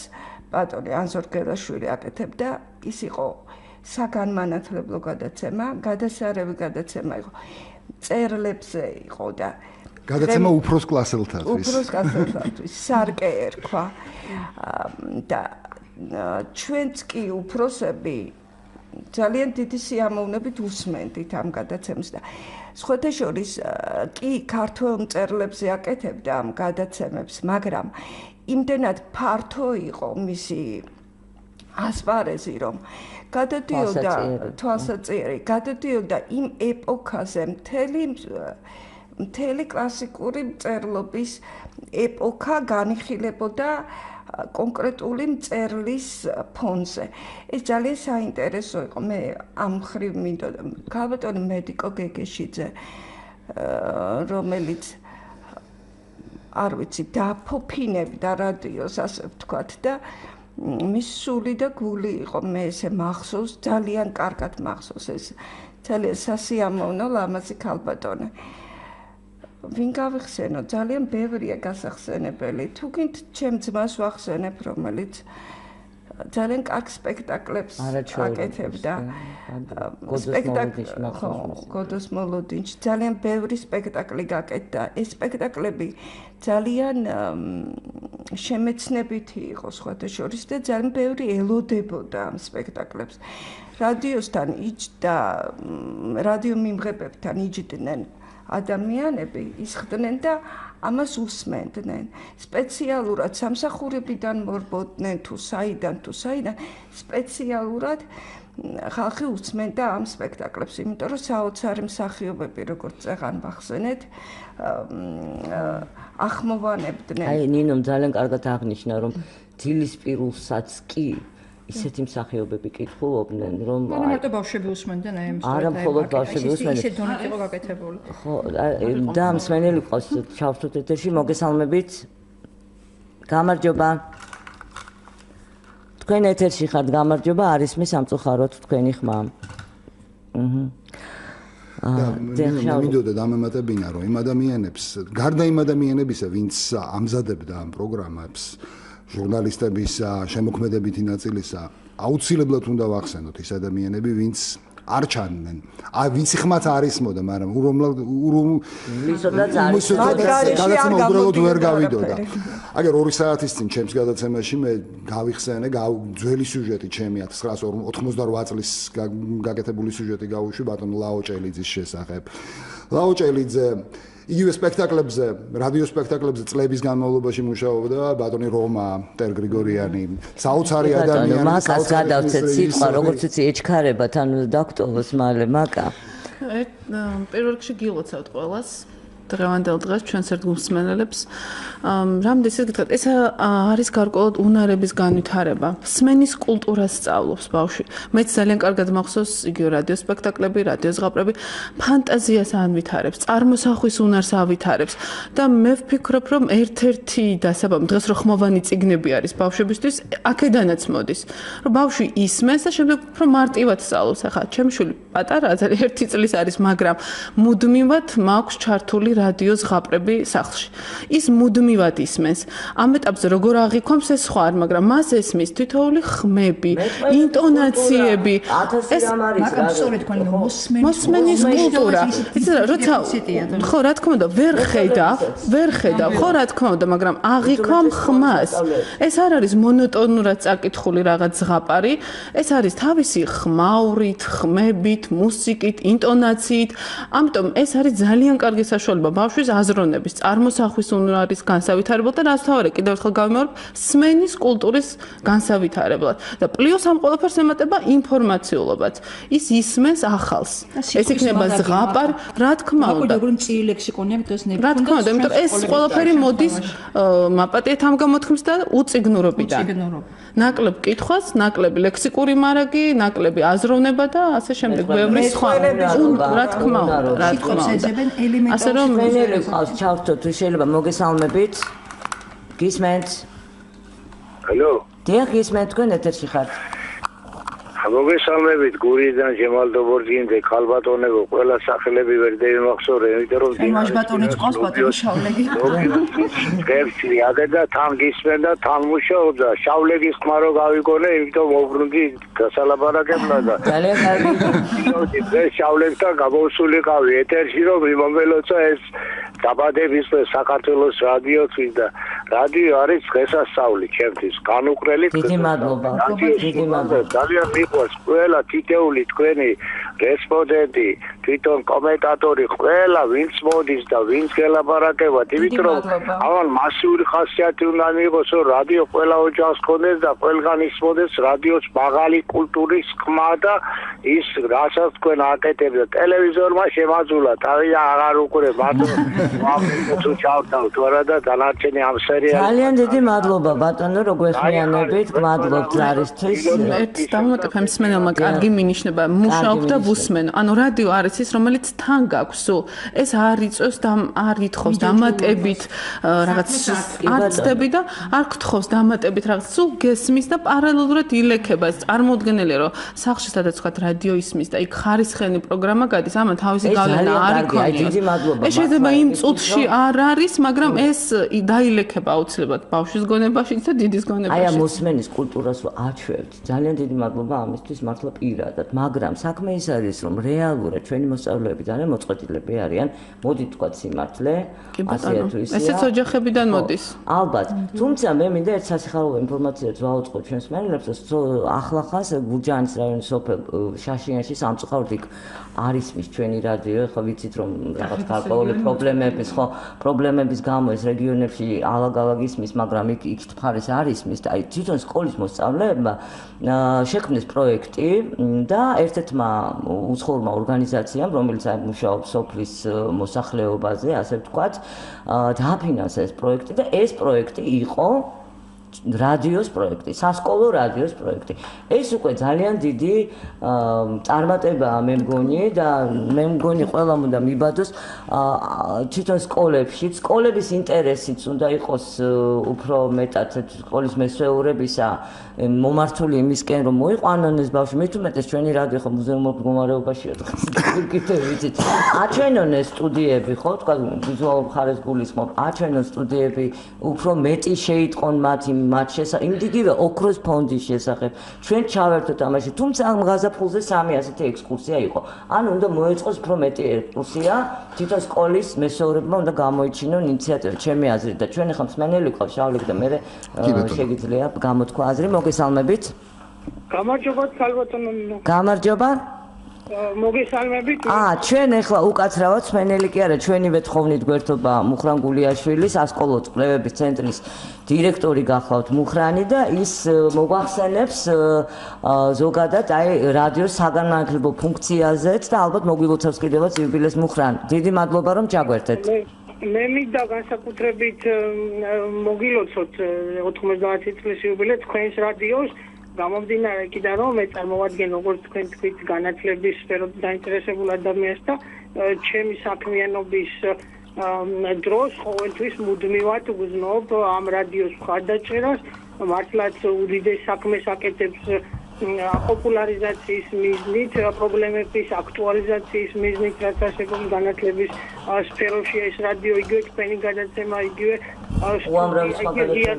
ბატონი აზორ გელაშვილი აკეთებდა ის იყო საგანმანათლებლო გადაცემა, გადასარევი გადაცემა იყო. წერლებზე იყო და გადაცემა უფროს კლასელთათვის. უფროს კლასელთათვის სარკე ერქვა. და ჩვენც კი უფროსები ძალიან დიდი სიამოვნებით უსმენდით ამ გადაცემას და სხვათა შორის კი ქართველ მწერლებზე აკეთებდა ამ გადაცემებს, მაგრამ იმდენად ფართო იყო მისი ასპარეზი რომ გადადიოდა თვალსაჩინო გადადიოდა იმ ეპოქაზე მთელი კლასიკური მწერლობის ეპოქა განიხილებოდა კონკრეტული მწერლის ფონზე ეს ძალიან საინტერესო იყო მე ამ ხრივ მინდოდა ქალბატონი მედიკო გეგეშიძე რომელიც არ ვიცი დაფოფინებდა რადიოს ასე ვთქვათ და მის სული და გული იყო მე ესე მახსოვს ძალიან კარგად მახსოვს ეს ძალიან სასიამოვნო ლამაზი ქალბატონი ვინ გავიხსენო ძალიან ბევრია გასახსენებელი თუ გინდ ჩემ ძმას ვახსენებ რომელიც ძალიან კარგ სპექტაკლებს აკეთებდა გოდოს მოლოდინში ძალიან ბევრი სპექტაკლი გაკეთდა ეს სპექტაკლები ძალიან შემეცნებითი იყო სხვათა შორის და ძალიან ბევრი ელოდებოდა ამ სპექტაკლებს რადიოსთან იჯდა რადიო მიმღებებთან იჯდნენ ადამიანები ისხდნენ და ამას უსმენდნენ სპეციალურად სამსახურებიდან მორბოდნენ თუ საიდან სპეციალურად ხალხი უსმენდა ამ სპექტაკლებს იმიტომ რომ საოცარი მსახიობები როგორც წეგან ვახსენეთ ახმოვანებდნენ აი ნინომ ძალიან კარგად აღნიშნა რომ დილისპირულსაც კი ისეთი მსახიობები კითხულობდნენ რომ ანუ მარტო ბავშვები უსმენდნენ აი ამ არა მხოლოდ ბავშვები უსმენდნენ ისე დონით იყო გაკეთებული ხო და მსმენელი ყავს ჩავთვით ეთერში მოგესალმებით გამარჯობა თქვენ ეთერში ხართ გამარჯობა არის მე სამწუხაროდ თქვენი ხმა და მინდოდა დამემატებინა რომ იმ ადამიანებს გარდა იმ ადამიანებისა ვინც ამზადებდა ამ პროგრამებს ჟურნალისტებისა, შემოქმედებითი ნაწილისა, აუცილებლად უნდა ვახსენოთ ის ადამიანები, ვინც არ ჩანდნენ. აი, ვიცი ხმაც არის მოდა, მაგრამ გადაცემა უბრალოდ ვერ გავიდოდა. აგერ 2 საათის წინ ჩემს გადაცემაში მე გავიხსენე, ძველი სიუჟეტი ჩემი 1988 წლის გაკეთებული სიუჟეტი გავუშვი ბატონ ლაო ჭელიძის შესახებ. ლაო ჭელიძე იგივე სპექტაკლებზე, რადიო სპექტაკლებზე წლების განმავლობაში მუშაობდა ბატონი რომა ტერგრიგორიანი, საოცარი ადამიანი, მაკას გადავცეთ სიტყვა, როგორც იცი ეჩქარებათ, ანუ დაქტოვოს მალე მაკა. პირველ რიგში გილოცავთ ყველას. დღევანდელ დღეს ჩვენს ერთგულსმენელებს რამდენიც გითხრათ ეს არის გარკვეულად უნარების განვითარება სმენის კულტურას სწავლობს ბავშვი მეც ძალიან კარგად მახსოვს იგივე რადიო სპექტაკლები რადიო ზღაპრები ფანტაზიას ანვითარებს წარმოსახვის უნარს ავითარებს და მე ვფიქრობ რომ ერთ-ერთი დასაბამი დღეს რო ხმოვანი წიგნები არის ბავშვებისთვის აქედანაც მოდის რომ ბავშვი ისმენს და შემდეგ უფრო მარტივად სწავლობს ახლა ჩემი შვილი პატარა ძალიან 1 წლის არის მაგრამ მუდმივად მაქვს ჩართული რადიო ზღაპრები სახლში ის მუდმივად ისმენს ამ ეტაპზე როგორ აღიქვამს ეს სხვა არ მაგრამ მას ესმის თითოეული ხმები ინტონაციები ეს მაგრამ სწორედ თქვენი მოსმენის კულტურა როცა ხო რა თქმა უნდა ვერ ხედავ ხო რა თქმა უნდა მაგრამ აღიქვამ ხმას ეს არ არის მონოტონურად წაკითხული რაღაც ზღაპარი ეს არის თავისი ხმაურით ხმებით მუსიკით ინტონაციით ამიტომ ეს არის ძალიან კარგი საშუალება ბავშვის აზროვნების წარმოსახვის უნარის განსავითარებლად და რაც თავარი კიდევ ერთხელ გავიმეორებ სმენის კულტურის განსავითარებლად და პლუს ამ ყველაფერს ემატება ინფორმაციულობაც ის ისმენს ახალს ეს იქნება ზღაპარი რა თქმა უნდა როგორი მწირი ლექსიკონია დღეს რა თქმა უნდა იმიტომ ეს ყველაფერი მოდის მაპატიეთ ამ გამოთქმის და უწიგნურობიდან ნაკლებ კითხვას ნაკლები ლექსიკური მარაგი ნაკლები აზროვნება და ასე შემდეგ ბევრი სხვა რა თქმა უნდა ასე რომ მენელი ყავს ჩავთოთ თუ შეიძლება მოგესალმებით გისმენთ ალო დიახ გისმენთ თქვენ ეთერში ხართ მოგესალმებით გურიიდან ჯემალ დობორჯინდე ქალბატონებო ყველა სახელები ვერ დავიმახსოვრე იმიტომ რომ მაშბატონიც ყავს ბატონი შავლეგი გერცი აგედა თან გისმენდა თან მუშაობდა შავლეგის ხმარო გავიგონე იმიტომ მოbrunდი გასალაპარაკებლა და ძალიან კარგი ეს შავლებთან გამოსულიყავი ეთერში რომ მიმომველოცა ეს დაბადების საქართველოს რადიოთვის და რადიო არის დღესასწაული ჩემთვის განუყრელი დიდი მადლობა ძალიან მიყვარს ყველა თითეული თქვენი რესპონდენტი თვითონ კომენტატორი ყველა ვინც მოდის და ვინც გელაპარაკებათ იმიტომ რომ ამან მასიური ხასიათი უნდა მიიღოს რომ რადიო ყველა ოჯახს ქონდეს და ყველგან ისმოდეს რადიოს მაღალი კულტურის ხმა და ის რასაც თქვენ აკეთებთ ტელევიზორმა შემაძულა თავი აღარ უყურებ მარტო თუ ჩავთავთ ვარა და დანარჩენი ამ სერიალი ძალიან დიდი მადლობა ბატონო რო გვეხმიანებით გმადლობთ ზარისთვის ერთ დამოტებ მსმენელმა კარგი მინიშნება მუშაობ და ვუსმენო ანუ რადიო არის ის რომელიც თან გაქვს სულ ეს არ იწევს და არ ითხოვს დამატებით რაღაც არცდები და არ გთხოვს დამატებით რაღაც სულ გესმის და პარალელურად ილექება ეს წარმოუდგენელია რომ სახლში სადაც ვთქვათ რადიო ისმის და იქ ხარისხიანი პროგრამა გადის ამან თავისი გავლენა არ იქონია ეს შეიძლება იმ წუთში არ არის მაგრამ ეს დაილექება აუცილებლად ბავშვის გონებაშიც და დიდის გონებაში აი ამ მოსმენის კულტურას აჩვევთ ძალიან დიდი მადლობა ამისთვის მართლა პირადად მაგრამ საქმე ის არის რომ რეალურად ჩვენი მოსწავლეები ძალიან მოწყვეტილები არიან მოდით თქვა სიმართლე ასე თუ ისე ესეც ოჯახებიდან მოდის ალბათ თუმცა მე მინდა ერთ სასიხარულო ინფორმაციას ვაუწყო ჩვენს მენელებს ახლახანს გურჯაანის რაიონის სოფელ შაშიანში სამწუხაროდ იქ არის მის ჩვენი რადიო ხო ვიცით რომ რაღაც გარკვეული პრობლემების გამო ეს რეგიონებში ალაგ-ალაგ ისმის მაგრამ იქ ფარეს არის მის და აი თვითონ სკოლის მოსწავლეებმა შექმნეს პროექტი და ერთ-ერთმა უცხოურმა ორგანიზაციამ რომელიც აი მუშაობს სოფლის მოსახლეობაზე ასე ვთქვათ დააფინანსა ეს პროექტი და ეს პროექტი იყო რადიოს პროექტი, სასკოლო რადიოს პროექტი. ეს უკვე ძალიან დიდი წარმატებაა მე მგონი და მე მგონი ყველამ უნდა მიბადოს თვითონ სკოლებში, სკოლების ინტერესიც უნდა იყოს უფრო მეტად სკოლის მესვეურებისა მომართული იმისკენ რომ მოიყვანონ ეს ბავშვი, მე თუმეტეს ჩვენი რადიო ხო მუზეუმურ მდგომარეობაშია კიდევ ვიცით. აჩვენონ ეს სტუდიები ხო, თქვა ვიზუალურ მხარეს გულისხმობ, აჩვენონ სტუდიები, უფრო მეტი შეიტყონ მათ შესახებ, იმდიგივე ოქროს ფონდის შესახებ. ჩვენ ჩავერთოთ ამაში, თუმცა ამ გაზაფხულზე 3 ასეთი ექსკურსია იყო. ანუ უნდა მოეწყოს უფრო მეტი ექსკურსია, თვითონ სკოლის მესვეურებმა უნდა გამოიჩინონ ინიციატივა, ჩემი აზრით და ჩვენ ახლა მსმენელი ვყავ შავლეგი და მე შეგიძლია გამოთქვა აზრი, მოგესალმებით. გამარჯობა, ქალბატონო. გამარჯობა. მოგესალმებით. ჩვენ ახლა უკაცრავად სმენელი კი არა, ჩვენივე თხოვნით გვერდობა მუხრან გულიაშვილი, სასკოლო კვლევების ცენტრის დირექტორი გახლავთ მუხრანი და ის მოგვახსენებს ზოგადად აი რადიოს საგანმანათლებლო ფუნქციაზეც და ალბათ მოგვილოცავს კიდევაც იუბილეს მუხრან. დიდი მადლობა რომ ჩაგვერთეთ. მე მინდა განსაკუთრებით მოგილოცოთ 90 წლის იუბილე თქვენს რადიოს გამომდინარე იქიდან რომ მე წარმოვადგენ როგორც თქვენ თქვით განათლების სფეროთ დაინტერესებულ ადამიანს და ჩემი საქმიანობის დროს ყოველთვის მუდმივად ვგზნობ ამ რადიოს მხარდაჭერას მართლაც უდიდეს საქმეს აკეთებს პოპულარიზაციის მიზნით, პრობლემების აქტუალიზაციის მიზნით, რაც არსებობს განათლების სფეროში ეს რადიო იგივე თქვენი გადაცემა იგივე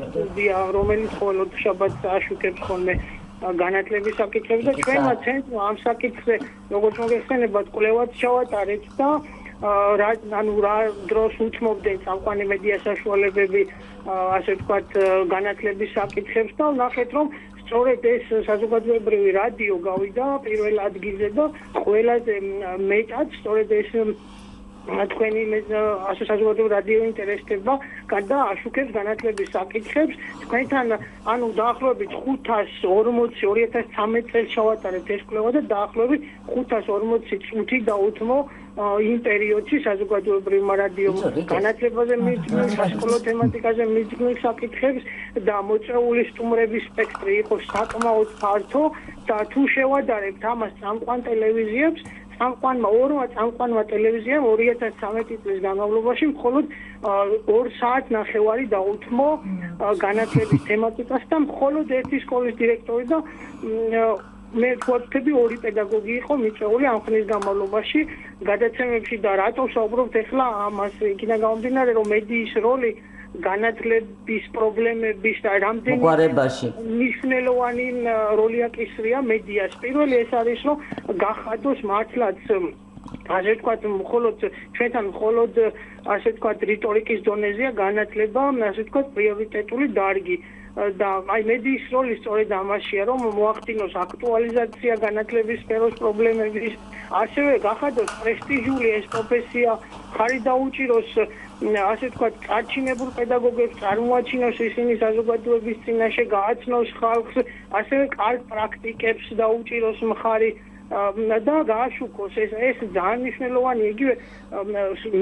სტუდია, რომელიც ყოველ შაბათს აშუქებს ხოლმე განათლების საკითხებს და ჩვენმა ცენტრმა ამ საკითხზე როგორც მოგეხსენებათ კვლევაც ჩავატარეთ და ანუ რა დროს უთმობდნენ წამყვანი მედია საშუალებები ასე ვთქვათ განათლების საკითხებს და ნახეთ რომ სწორედ ეს საზოგადოებრივი რადიო გავიდა პირველ ადგილზე და ყველაზე მეტად სწორედ ეს თქვენი ასე საზოგადოებრივი რადიო ინტერესდება და აშუქებს განათლების საკითხებს თქვენთან ანუ დაახლოებით 540 2013 წელს ჩავატარეთ ეს კვლევა და დაახლოებით 540 წუთი დაუთმო იმ პერიოდში საზოგადოებრივ რადიომ განათლებაზე მიძღვნილ სასკოლო თემატიკაზე მიძღვნილ საკითხებს და მოწეული სტუმრების სპექტრი იყო საკმაოდ ფართო და თუ შევადარებთ ამას წამყვან ტელევიზიებს ორმა წამყვანმა ტელევიზიამ 2013 წლის განმავლობაში მხოლოდ 2 საათნახევარი დაუთმო განათლების თემატიკას და მხოლოდ ერთი სკოლის დირექტორი და მე ვთქვი 2 პედაგოგი იყო მიწვეული ამ ხნის განმავლობაში გადაცემებში და რატო საუბრობთ ახლა ამას იქიდან გამომდინარე რომ მედიის როლი განათლების პრობლემების და რამდენი მნიშვნელოვანი როლი აკისრია მედიას. პირველი ეს არის რომ გახადოს მართლაც ასე ვთქვათ მხოლოდ ჩვენთან მხოლოდ ასე ვთქვათ რიტორიკის დონეზეა განათლება ასე ვთქვათ პრიორიტეტული დარგი. და აი მედიის როლი სწორედ ამაშია რომ მოახდინოს აქტუალიზაცია განათლების სფეროს პრობლემების ასევე გახადოს პრესტიჟული ეს პროფესია ხარი დაუჭიროს ასე ვთქვათ წარჩინებულ პედაგოგებს წარმოაჩინოს ისინი საზოგადოების წინაშე გააცნოს ხალხს ასევე კარგ პრაქტიკებს დაუჭიროს მხარი და გააშუქოს ეს ძალიან მნიშვნელოვანია იგივე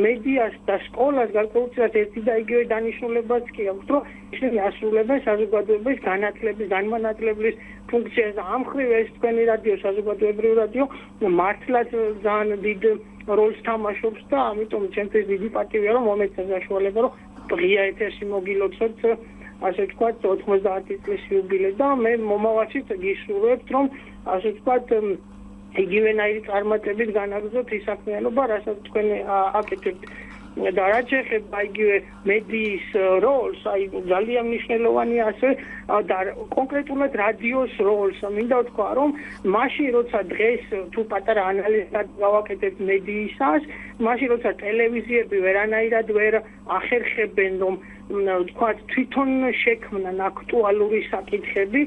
მედიას და სკოლას გარკვეულწილად ერთი და იგივე დანიშნულებაც კი აქვს რომ ისინი ასრულებენ საზოგადოების განათლების განმანათლებლების ფუნქციას და ამ მხრივ ეს თქვენი რადიო საზოგადოებრივი რადიო მართლაც ძალიან დიდ როლს თამაშობს და ამიტომ ჩემთვის დიდი პატივია რომ მომეცა საშუალება რომ ღია ეთერში მოგილოცოთ ასე ვთქვათ 90 წლის იუბილე და მე მომავალშიც გისურვებთ რომ ასე ვთქვათ იგივენაირი წარმატებით განაგრძოთ ის საქმიანობა, რასაც თქვენ აკეთებთ. და რაც შეეხება იგივე მედიის როლს, აი ძალიან მნიშვნელოვანია ასე და კონკრეტულად რადიოს როლს. მინდა ვთქვა, რომ მაშინ როცა დღეს თუ პატარა ანალიზად გავაკეთებთ მედიისას, მაშინ როცა ტელევიზიები ვერანაირად ვერ ახერხებენ რომ ვთქვათ თვითონ შექმნან აქტუალური საკითხები,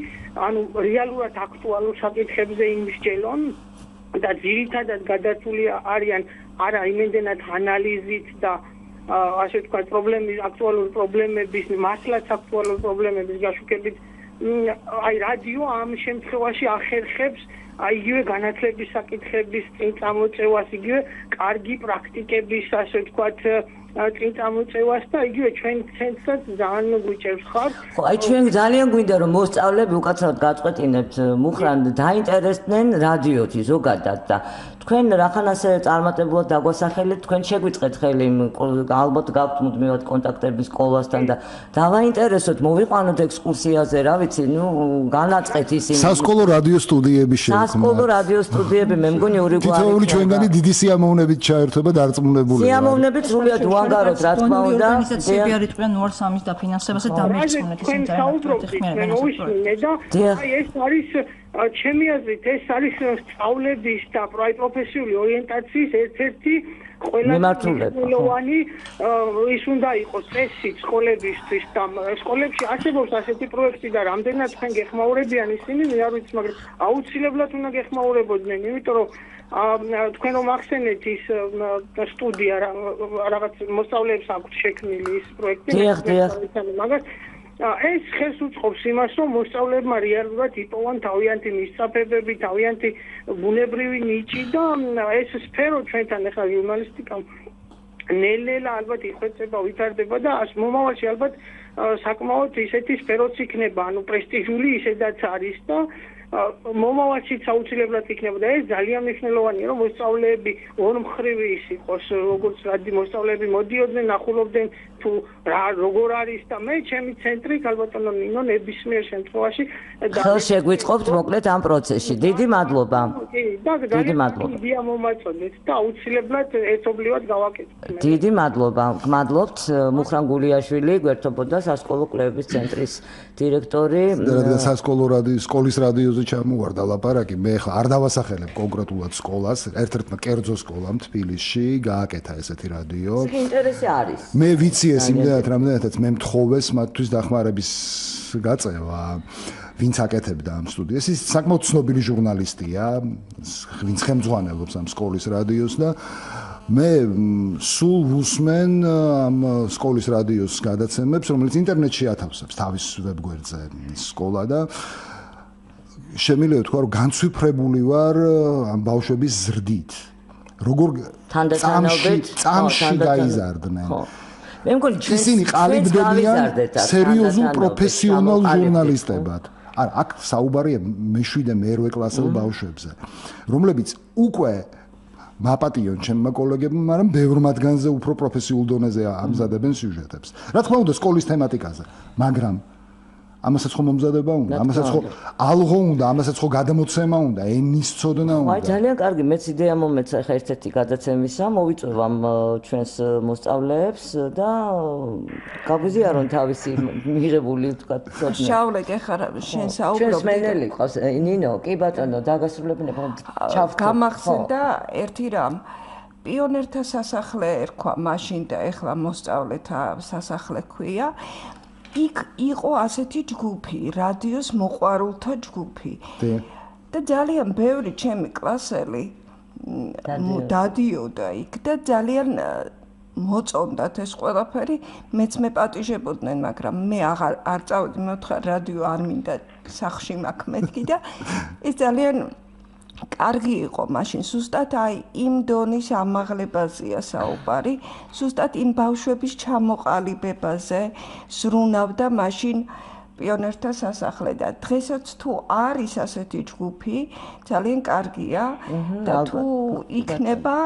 ანუ რეალურად აქტუალურ საკითხებზე იმსჯელონ და ძირითადად გადართული არიან არა იმენდენად ანალიზით და ასე ვთქვათ აქტუალური პრობლემების მართლაც აქტუალური პრობლემების გაშუქებით აი რადიო ამ შემთხვევაში ახერხებს აი იგივე განათლების საკითხების წინ წამოწევას იგივე კარგი პრაქტიკების ასე ვთქვათ წინ წამოწევას და იგივე ჩვენ ცენტრსაც ძალიან გვიჭერს ხარ. ხო, აი ჩვენ ძალიან გვინდა რომ მოსწავლეები უკაცრავად გაწყვეტინებთ მუხრან დაინტერესდნენ რადიოთი ზოგადად და თქვენ რახან ასე წარმატებულად დაგვასახელეთ, თქვენ შეგვიწყეთ ხელი ალბათ გაქვთ მუდმივად კონტაქტები სკოლასთან და დავაინტერესოთ, მოვიყვანოთ ექსკურსიაზე, რა ვიცი, განაწყეთ ისინი. სასკოლო რადიო სტუდიები შექმნა. სასკოლო რადიო სტუდიები მე მგონი ორი გვარი. თითოეული ჩვენგანი დიდი სიამოვნებით ჩაერთვება დარწმუნებული. სიამოვნებით სრულიად უანგაროთ, რა თქმა უნდა. ორგანიზაციები არიწყვიან ნუარ სამის დაფინანსებაზე და მიეწონეთ ისინი აი ეს არის ჩემი აზრით ეს არის სწავლების და პროფესიული ორიენტაციის ერთ-ერთი ყველაზე მნიშვნელოვანი ის უნდა იყოს წესი სკოლებისთვის და სკოლებში არსებობს ასეთი პროექტი და რამდენად თქვენ გეხმაურებიან ისინი მე არ ვიცი მაგრამ აუცილებლად უნდა გეხმაურებოდნენ იმიტომ რომ თქვენ რომ ახსენეთ ის სტუდია რაღაც მოსწავლეებს აქვს შექმნილი ის პროექტი მაგას ეს ხელს უწყობს იმას რომ მოსწავლეებმა რეალურად იპოვონ თავიანთი მისწრაფებები, თავიანთი ბუნებრივი ნიჭი და ეს სფერო ჩვენთან ახლა ჟურნალისტიკამ ნელ-ნელა ალბათ იხვეწება, ვითარდება და მომავალში ალბათ საკმაოდ ისეთი სფეროც იქნება, ანუ პრესტიჟული ისედაც არის და მომავალშიც აუცილებლად იქნებოდა ეს ძალიან მნიშვნელოვანია რომ მოსწავლეები ორმხრივი ის იყოს როგორც მოსწავლეები მოდიოდნენ ახულობდნენ თუ როგორ არის და მე ჩემი ცენტრი ქალბატონო ნინო ნებისმიერ შემთხვევაში ხელს შეგვიწყობთ მოკლედ ამ პროცესში დიდი მადლობა დიდი მადლობა იდეა მომაწოდეთ და აუცილებლად ერთობლივად გავაკეთებთ დიდი მადლობა გმადლობთ მუხრან გულიაშვილი გვერდთობოდა სასკოლო კვლევების ცენტრის დირექტორი და სასკოლო სკოლის რადიოზე ჩამოვარდა ლაპარაკი მე ხა არ დავასახელებ კონკრეტულად სკოლას ერთ-ერთმა კერძო სკოლამ თბილისში გააკეთა ესეთი რადიო ინტერესი არის მე ვიცი ეს იმდენად რამდენადაც მე მთხოვეს მათთვის დახმარების გაწევა ვინც აკეთებდა ამ სტუდიას ის საკმაოდ ცნობილი ჟურნალისტია ვინც ხელმძღვანელობს ამ სკოლის რადიოს და მე სულ ვუსმენ ამ სკოლის რადიოს გადაცემებს რომელიც ინტერნეტში ათავსებს თავის ვებგვერდზე სკოლა და შემიძლია თქვა რომ განცვიფრებული ვარ ამ ბავშვების ზრდით როგორ წამში გაიზარდნენ მე მგონი ისინი ყალიბდებიან სერიოზულ პროფესიონალ ჟურნალისტებად არა აქ საუბარია მე-7 მე-8 კლასელ ბავშვებზე რომლებიც უკვე მაპატიონ ჩემმა კოლეგებმა მაგრამ ბევრ მათგანზე უფრო პროფესიულ დონეზე ამზადებენ სიუჟეტებს რა თქმა უნდა სკოლის თემატიკაზე მაგრამ ამასაც ხომ მომზადება უნდა, ამასაც ხო ალღო უნდა, ამასაც ხო გადამოცემა უნდა, ენის ცოდნა უნდა. აი ძალიან კარგი, მეც იდეა მომეცა ხა ერთ-ერთი გადაცემისა, მოვიწვევ ჩვენს მოსწავლეებს და გაგვიზიარონ თავისი მიღებული თქვა ცოდნა. შავლე გეხარ შენ საუბრობ. ჩვენს მენელი ყავს ნინო, კი ბატონო, დაგასრულებინა ჩავთქვა. გამახსენდა ერთი რამ. პიონერთა სასახლე ერქვა მაშინ და ეხლა მოსწავლეთა სასახლე ქვია. იქ იყო ასეთი ჯგუფი, რადიოს მოყვარულთა ჯგუფი. და ძალიან ბევრი ჩემი კლასელი დადიოდა იქ და ძალიან მოწონდათ ეს ყველაფერი, მეც მეპატიჟებოდნენ, მაგრამ მე არ წავედი, მეთქვა რადიო არ მინდა სახში მაქვს მეთქი და ეს ძალიან კარგი იყო მაშინ ზუსტად აი იმ დონის ამაღლებაზეა საუბარი ზუსტად იმ ბავშვების ჩამოყალიბებაზე ზრუნავდა მაშინ პიონერთა სასახლე და დღესაც თუ არის ასეთი ჯგუფი ძალიან კარგია და თუ იქნება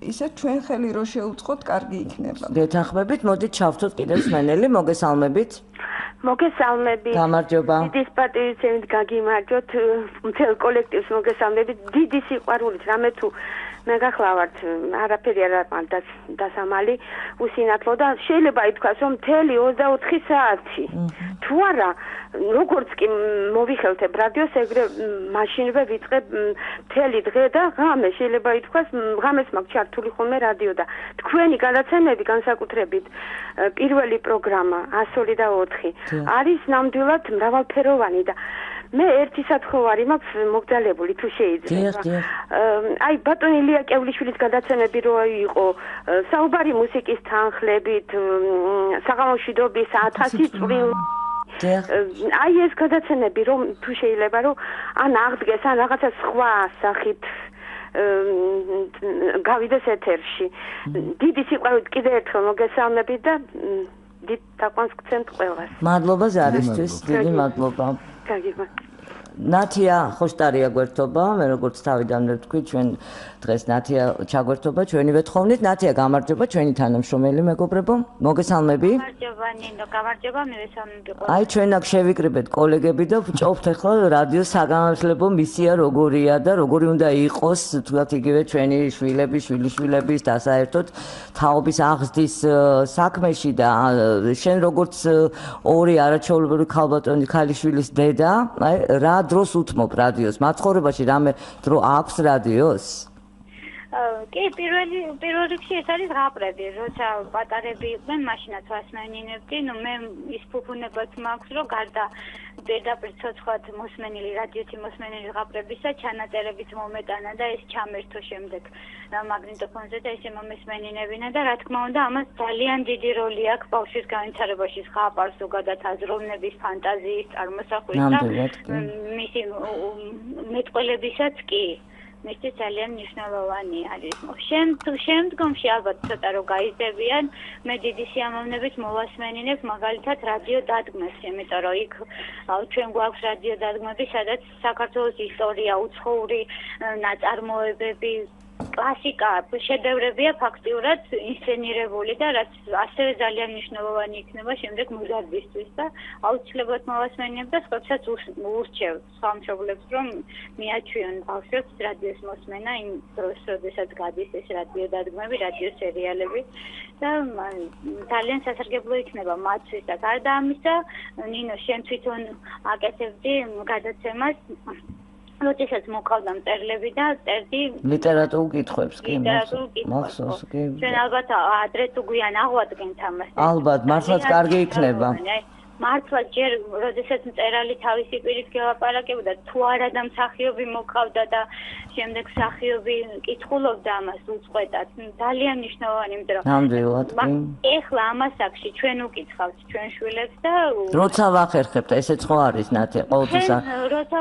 ისე ჩვენ ხელი რო შეუწყოთ კარგი იქნება გეთანხმებით მოდით ჩავთოთ კიდევ სმენელი მოგესალმებით მოგესალმებით. გამარჯობა. დიდი პატივისცემით გაგიმარჯოთ მთელ კოლექტივს მოგესალმებით. დიდი სიყვარულით რამე თუ მე გახლავართ არაფერი არ არის დასამალი უსინათლო და შეიძლება ითქვას რომ მთელი 24 საათი თუ არა როგორც კი მოვიხელთებ რადიოს ეგრე მაშინვე ვიწყებ მთელი დღე და ღამე შეიძლება ითქვას ღამეს მაქვს ჩართული ხოლმე რადიო და თქვენი გადაცემები განსაკუთრებით პირველი პროგრამა 104 არის ნამდვილად მრავალფეროვანი და მე ერთი სათხოვარი მაქვს მოგძალებული თუ შეიძლება. აი ბატონი ილია კევლიშვილის გადაცემები რო იყო საუბარი მუსიკის თანხლებით, საღამომშვიდობის 1000 წვრილ აი ეს გადაცემები რომ თუ შეიძლება რომ ან აღდგეს ან რაღაცა სხვა სახით გავიდეს ეთერში. დიდი სიყვარულით კიდევ ერთხელ მოგესალმებით და დიდ თაყვანს გცემთ ყველას. მადლობა ზარისთვის, დიდი მადლობა. ნათია ხოშტარია გვერდთობა, მე როგორც თავიდანვე ვთქვი, ჩვენ დღეს ნათია ჩაგვერდთობა, ჩვენი ვეთხოვნით. ნათია გამარჯობა, ჩვენი თანამშრომელი მეგობრებო. მოგესალმები. გამარჯობა ნინო, გამარჯობა, მე ვესალმები ყველას. აი ჩვენ აქ შევიკრიბეთ კოლეგები და ვჭობთ ახლა რადიოს საგანმანათლებლო მისია როგორია და როგორი უნდა იყოს, თქვათ იგივე ჩვენი შვილების და საერთოდ თაობის აღზრდის საქმეში და შენ როგორც ორი არაჩვეულებრივი ქალბატონი ქალიშვილის დედა, აი რა დროს უთმობ რადიოს? მაცხოვრებაში რამე დრო აქვს რადიოს? კი, პირველ რიგში ეს არის ზღაპრები, როცა პატარები იყვნენ, მაშინაც ვასმენინებდი, მე ის ფუფუნებაც მაქვს, რომ გარდა პირდაპირ ცოცხლად მოსმენილი რადიოთი მოსმენილი ზღაპრებისა ჩანაწერებიც მომეტანა და ეს ჩამერთო შემდეგ მაგნიტოფონზე და ესე მომესმენინებინა და რა თქმა უნდა ამას ძალიან დიდი როლი აქვს ბავშვის განვითარებაში ზღაპარს ზოგადად აზროვნების, ფანტაზიის წარმოსახვის და მისი მეტყველებისაც კი მისთვის ძალიან მნიშვნელოვანი არის. შემდგომში ალბათ ცოტა რომ გაიზრდებიან, მე დიდი სიამოვნებით მოვასმენინებ მაგალითად რადიო დადგმებს, იმიტომ რომ იქ ჩვენ გვაქვს რადიო დადგმები, სადაც საქართველოს ისტორია, უცხოური ნაწარმოებები, კლასიკა, შედევრებია ფაქტიურად ინსცენირებული და რაც ასევე ძალიან მნიშვნელოვანი იქნება შემდეგ მოზარდისთვის და აუცილებლად მოვასმენინებ და სხვებსაც ურჩევ სხვა მშობლებს რომ მიაჩვიონ ბავშვებს რადიოს მოსმენა იმ დროს, როდესაც გადის ეს რადიო დადგმები, რადიო სერიალები და ძალიან სასარგებლო იქნება მათთვის და გარდა ამისა, ნინო, შენ თვითონ აკეთებდი გადაცემას როდესაც მოკავდა მწერლები და წერდი ლიტერატურულ კითხვებს კი მახსოვს კი ჩვენ ალბათ ადრე თუ გვიან აღვადგენთ ამას ალბათ მართლაც კარგი იქნება მართლაც ჯერ როდესაც მწერალი თავისი პირით გელაპარაკებოდა თუ არა და მსახიობი მოკავდა და შემდეგ მსახიობი კითხულობდა ამას უწყვეტად ძალიან მნიშვნელოვანი იმიტომ რომ ნამდვილად კი ეხლა ამასაკში ჩვენ უკითხავთ ჩვენ შვილებს და როცა ვახერხებთ ესეც ხო არის ნათი ყოველთვის როცა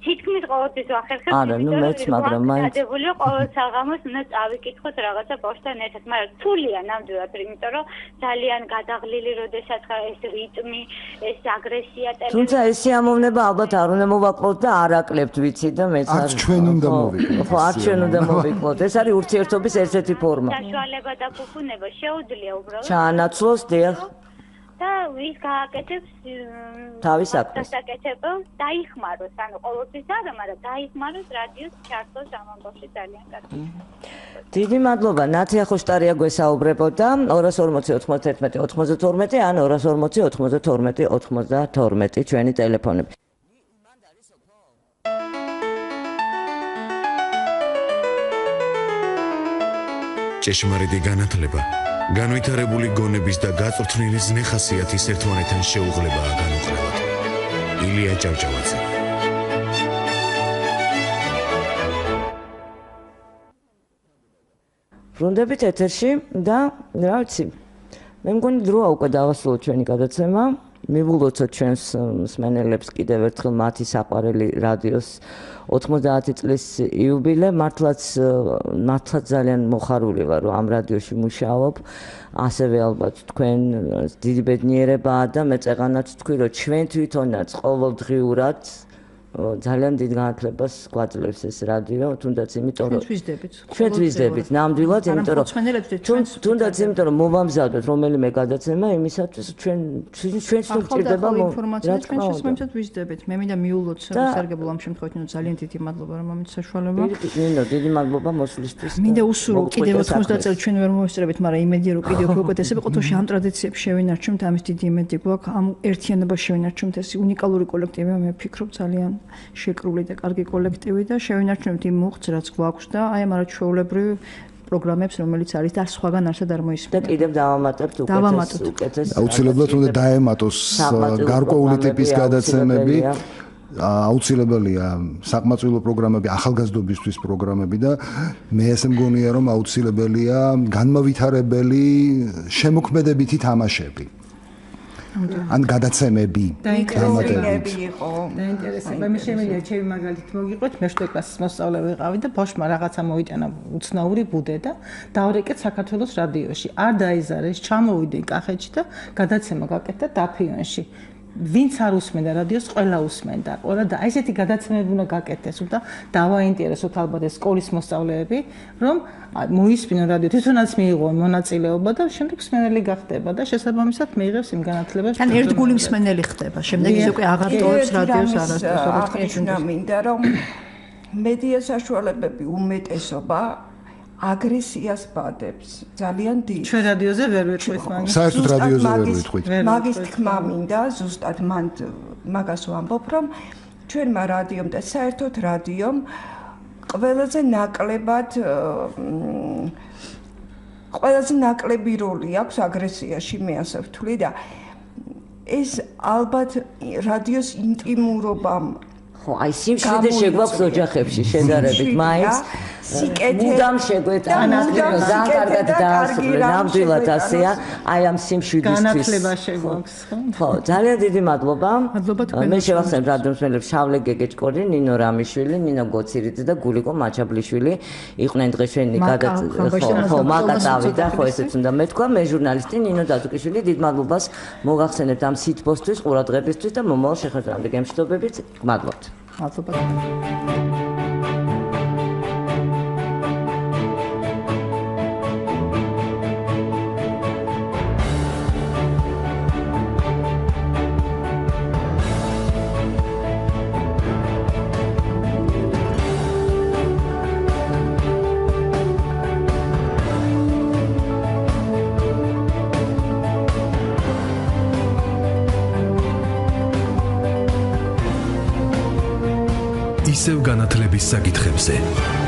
თითქმის ყოველთვის ვახერხებთ არა ნუ მეც მაგრამ მაინც გადებული ყოველ საღამოს უნდა წავიკითხოთ რაღაცა ბავშვთან ერთად მაგრამ თულია ნამდვილად იმიტომ რომ ძალიან გადაღლილი როდესაც ეს რიტმი ეს აგრესია თუმცა ეს სიამოვნება ალბათ არ უნდა მოვაკლოთ და არ აკლებთ ვიცი და მეც არ ჩვენ უნდა მოვიკლოთ ხო არ ჩვენ უნდა მოვიკლოთ ეს არის ურთიერთობის ერთ-ერთი ფორმა საშუალება და ფუფუნება შეუძლია უბრალოდ ჩაანაცვლოს დიახ და ის გააკეთებს თავის საქმეს დასაკეთებელს დაიხმაროს ანუ ყოველთვის არა მაგრამ დაიხმაროს რადიოს ჩართოს ამ ამბავში ძალიან კარგი დიდი მადლობა ნათია ხოშტარია გვესაუბრებოდა 240 91 92 ან 240 92 92 ჩვენი ტელეფონები ჭეშმარიტი განათლება განვითარებული გონების და გაწვრთნილი ზნე-ხასიათის ერთმანეთთან შეუღლებაა განუყრევად. ილია ჭავჭავაძე. ბრუნდებით ეთერში და რა ვიცი, მე მგონი დროა უკვე დავასრულოთ ჩვენი გადაცემა. მივულოცოთ ჩვენს მსმენელებს კიდევ ერთხელ მათი საყვარელი რადიოს 90 წლის იუბილე. მართლაც ძალიან მოხარული ვარ, რომ ამ რადიოში მუშაობ. ასევე ალბათ თქვენ დიდი ბედნიერებაა და მე წეღანაც თქვი, რომ ჩვენ თვითონაც ყოველდღიურად ძალიან დიდ განათლებას გვაძლევს ეს რადიო, თუნდაც იმიტომ რომ ჩვენ ვიზდებით ნამდვილად, იმიტომ რომ თუნდაც იმიტომ რომ მოვამზადოთ რომელიმე გადაცემა იმისათვის ჩვენ ვჭირდება ინფორმაცია ჩვენ შესაბამისად ვიზდებით. მე მინდა მიულოცო სარგებლო ამ შემთხვევით, ძალიან დიდი მადლობა რომ ამით საშუალება. ნინო, დიდი მადლობა მოსვლისთვის. მინდა უსურო კიდევ 90 წელი ჩვენ ვერ მოვესწრებით, მაგრამ იმედია რომ კიდევ უფრო უკეთესები ყოველთვის ამ ტრადიციებს შევინარჩუნებთ, ამის დიდი იმედი გვაქვს, ამ ერთიანობას შევინარჩუნებთ, ეს უნიკალური კოლექტივია, მე ვფიქრობ ძალიან შეკრული და კარგი კოლექტივი და შევინარჩუნებთ იმ მუხტს, რაც გვაქვს და აი ამ არაჩვეულებრივ პროგრამებს, რომელიც არის და სხვაგან არსად არ მოისმენთ. და კიდევ დავამატებთ უკეთეს. აუცილებლად უნდა დაემატოს გარკვეული ტიპის გადაცემები. აუცილებელია საკმაწყვილო პროგრამები, ახალგაზრდობისთვის პროგრამები და მე ესე მგონია რომ აუცილებელია განმავითარებელი შემოქმედებითი თამაშები. ან გადაცემები დაინტერესებები იყო დაინტერესება მე შემიძლია ჩემი მაგალითით მოგიყვეთ მე 7 კლასის მოსწავლე ვიყავი და ბავშვმა რაღაცა მოიტანა უცნაური ბუდე და დავრეკეთ საქართველოს რადიოში არ დაიზარეს ჩამოვიდნენ კახეთში და გადაცემა გაკეთდა დაფიონში ვინც არ უსმენდა რადიოს ყველა უსმენდა ყველა და აი ესეთი გადაცემები უნდა გაკეთდეს და დავაინტერესოთ ალბათ ეს სკოლის მოსწავლეები რომ მოისმინონ რადიო თვითონაც მიიღო მონაწილეობა და შემდეგ მსმენელი გახდება და შესაბამისად მიიღებს იმ განათლებას თან ერთგული მსმენელი ხდება შემდეგ ის უკვე აღარ ტოვებს რადიოს არასდროს როგორც ჩვენ მინდა რომ მედია საშუალებები უმეტესობა აგრესიას ბადებს ძალიან დიდ. ჩვენ რადიოზე ვერ ვიტყვით მაგას. საერთოდ რადიოზე ვერ ვიტყვით. მაგის თქმა მინდა ზუსტად მაგას ვამბობ რომ ჩვენმა რადიომ და საერთოდ რადიომ ყველაზე ნაკლები როლი აქვს აგრესიაში, მე ასე ვთვლი და ეს ალბათ რადიოს ინტიმურობამ აი სიმშვიდე შეგვაქვს ოჯახებში შედარებით მაინც მუდამ შეგვეთა ძალიან კარგად დაასრულე ნამდვილად ასეა აი ამ სიმშვიდისთვის განათლება შეგვაქვს ხო ძალიან დიდი მადლობა მე შევახსენებ რადიომსმენელებს შავლე გეგეჭკორი ნინო რამიშვილი ნინო გოცირიძე და გულიკო მაჩაბლიშვილი იყვნენ დღეს ჩვენი ხო მაკატავი და ხო ესეც უნდა მეთქვა მე ჟურნალისტი ნინო დაწუკიშვილი დიდ მადლობას მოგახსენებთ ამ სიტპოსტვის ყურადღებისთვის და მომავალ შეხვედრამდე გემშვიდობებით მადლობთ მადლობა ისევ განათლების საკითხებზე